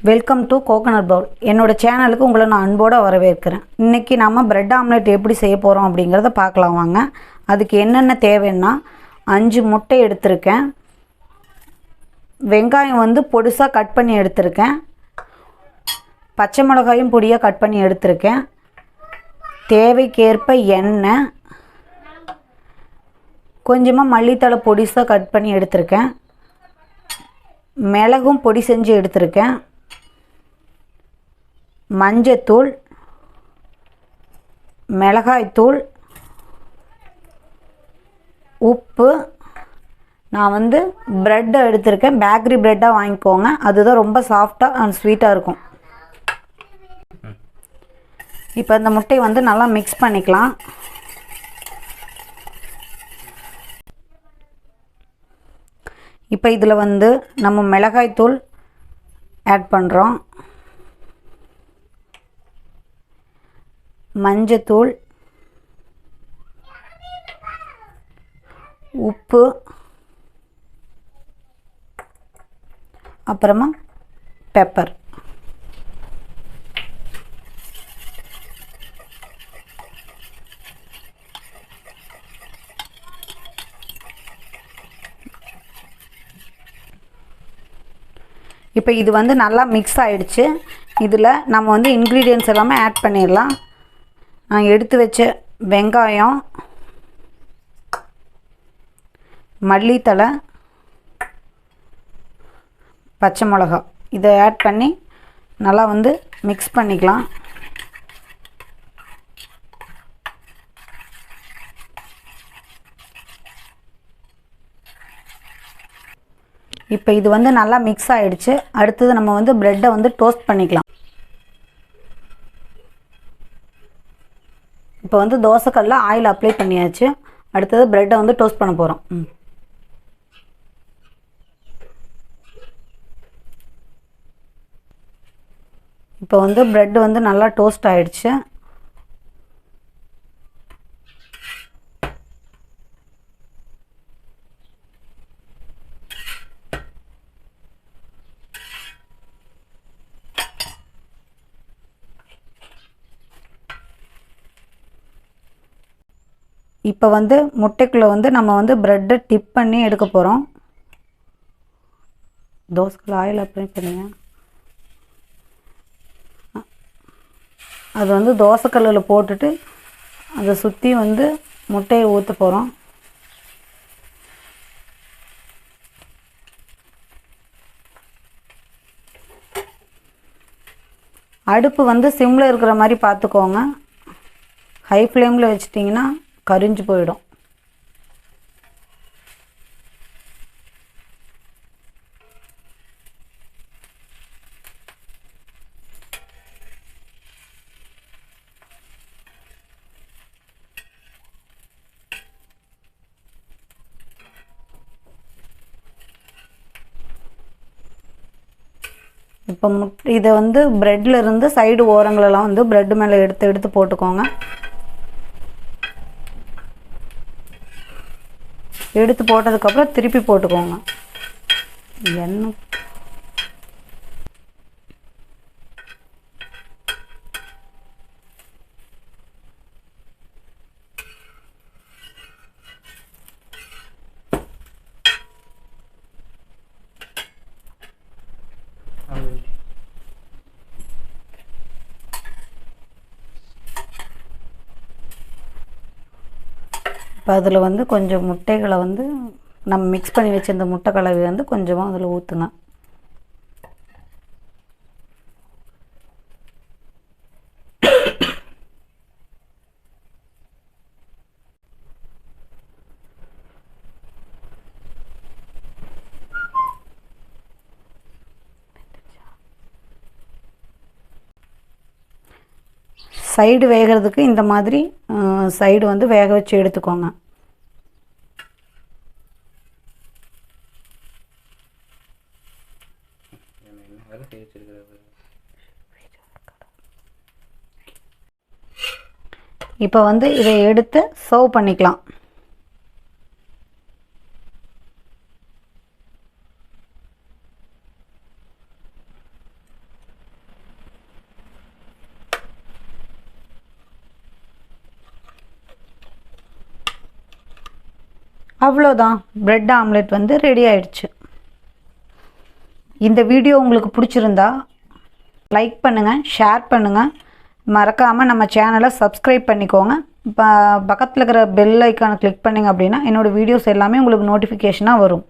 Welcome to coconut Pavul. என்னோட சேனலுக்கு உங்களை நான் அன்போடு வரவேற்கிறேன். இன்றைக்கி நம்ம பிரெட் ஆம்லெட் எப்படி செய்ய போகிறோம் அப்படிங்கிறத பார்க்கலாம் வாங்க. அதுக்கு என்னென்ன தேவைன்னா 5 முட்டை எடுத்திருக்கேன், வெங்காயம் வந்து பொடிசாக கட் பண்ணி எடுத்திருக்கேன், பச்சை மிளகாயும் பொடியாக கட் பண்ணி எடுத்திருக்கேன், தேவைக்கேற்ப எண்ணெய், கொஞ்சமாக மல்லித்தழை பொடிசாக கட் பண்ணி எடுத்திருக்கேன், மிளகும் பொடி செஞ்சு எடுத்திருக்கேன், மஞ்சத்தூள், மிளகாய்த்தூள், உப்பு. நான் வந்து ப்ரெட்டை எடுத்திருக்கேன், பேக்கரி ப்ரெட்டாக வாங்கிக்கோங்க, அதுதான் ரொம்ப சாஃப்டாக அண்ட் ஸ்வீட்டாக இருக்கும். இப்போ இந்த முட்டையை வந்து நல்லா மிக்ஸ் பண்ணிக்கலாம். இப்போ இதில் வந்து நம்ம மிளகாய்த்தூள் ஆட் பண்ணுறோம், மஞ்சத்தூள், உப்பு, அப்புறமா பெப்பர். இப்போ இது வந்து நல்லா மிக்ஸ் ஆகிடுச்சு. இதில் நம்ம வந்து இன்க்ரீடியன்ட்ஸ் எல்லாமே ஆட் பண்ணிடலாம். நான் எடுத்து வச்ச வெங்காயம், மல்லித்தழை, பச்சை மிளகா இதை ஆட் பண்ணி நல்லா வந்து மிக்ஸ் பண்ணிக்கலாம். இப்போ இது வந்து நல்லா மிக்ஸ் ஆகிடுச்சு. அடுத்தது நம்ம வந்து ப்ரெட்டை வந்து டோஸ்ட் பண்ணிக்கலாம். இப்போ வந்து தோசைக்கல்லில் ஆயில் அப்ளை பண்ணியாச்சு. அடுத்தது ப்ரெட்டை வந்து டோஸ்ட் பண்ண போகிறோம். இப்போ வந்து ப்ரெட்டு வந்து நல்லா டோஸ்ட் ஆகிடுச்சு. இப்போ வந்து முட்டைக்குள்ளே வந்து நம்ம வந்து ப்ரெட்டை டிப் பண்ணி எடுக்க போகிறோம். தோசைக்குள்ள ஆயில் அப்ளை பண்ணுங்க. அது வந்து தோசைக்கல்லில் போட்டுட்டு அதை சுற்றி வந்து முட்டையை ஊற்ற போகிறோம். அடுப்பு வந்து சிம்மில் இருக்கிற மாதிரி பார்த்துக்கோங்க. ஹை ஃப்ளேமில் வச்சிட்டிங்கன்னா கரிஞ்சு போயிடும். இப்போ இதை வந்து ப்ரெட்டில் இருந்து சைடு ஓரங்களெல்லாம் வந்து ப்ரெட்டு மேலே எடுத்து போட்டுக்கோங்க. எடுத்து போட்டதுக்கப்புறம் திருப்பி போட்டுக்கோங்க. எண்ணெய் இப்போ அதில் வந்து கொஞ்சம் முட்டைகளை வந்து நம்ம மிக்ஸ் பண்ணி வச்சுருந்த முட்டை கலவை வந்து கொஞ்சமாக அதில் ஊற்றுங்க. சைடு வேகிறதுக்கு இந்த மாதிரி சைடு வந்து வேக வச்சு எடுத்துக்கோங்க. இப்போ வந்து இதை எடுத்து சர்வ் பண்ணிக்கலாம். அவ்வளோதான், பிரெட் ஆம்லெட் வந்து ரெடி ஆயிடுச்சு. இந்த வீடியோ உங்களுக்கு பிடிச்சிருந்தா லைக் பண்ணுங்கள், ஷேர் பண்ணுங்கள், மறக்காமல் நம்ம சேனலை சப்ஸ்கிரைப் பண்ணிக்கோங்க. பக்கத்தில் இருக்கிற பெல் ஐக்கானை கிளிக் பண்ணிங்க அப்படின்னா என்னோடய வீடியோஸ் எல்லாமே உங்களுக்கு நோட்டிஃபிகேஷனாக வரும்.